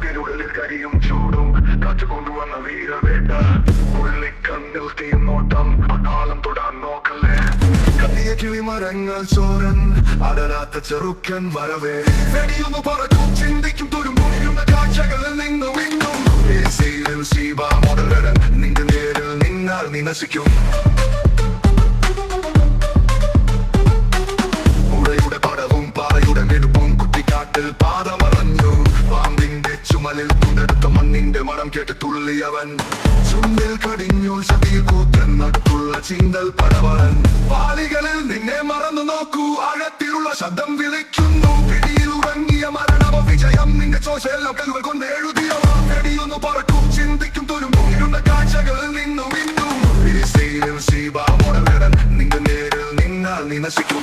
തിരുവള്ളിൽ കരിയും ചൂടും കാറ്റുകൊണ്ടുവന്ന വീരവേട്ട ഉള്ളിക്കണ്ണിൽ തീർന്നോട്ടം അകാലം തൊടാൻ നോക്കല്ലേ കത്തിയ കിളിമരങ്ങൾ ചോരൻ അടരാത്ത ചെറുക്കൻ വരവേ വെടിയൊന്നു പറക്കും ചിന്തിക്കും തുരുമ്പുന്ന കാഴ്ചകളിൽ നിന്നും ഇന്നും ശിവ മുതലടൻ നിന്റെ നേരിൽ നിന്നാൽ നീ നശിക്കും ഉടയുടെ പടവും പാറയുടെ മെടുപ്പും കുട്ടിക്കാട്ടിൽ പാദമറഞ്ഞു പാമ്പിന്റെ ചുമലിൽ കൊണ്ടെടുത്ത മണ്ണിന്റെ മണം കേട്ട് തുള്ളിയവൻ ചുണ്ടിൽ കടിഞ്ഞു ശതിയിൽ കൂത്തൻ നടുത്തുള്ള ചിന്തൽ പടവളൻ പാളികളിൽ നിന്നെ മറന്നു നോക്കൂ ആഴത്തിലുള്ള ശബ്ദം വിളിക്കുന്നു പിടിയിൽ ഉറങ്ങിയ മരണമ വിജയം നിന്റെ ചോശയെല്ലാം കല്ലുകൾ കൊണ്ട് എഴുതിയവ വെടിയൊന്നു പറക്കും ചിന്തിക്കും തുരുമ്പുന്ന കാഴ്ചകളിൽ നിന്നും ഇന്നും ശിവ മുടലടൻ നിന്റെ നേരിൽ നിന്നാൽ നീ നശിക്കും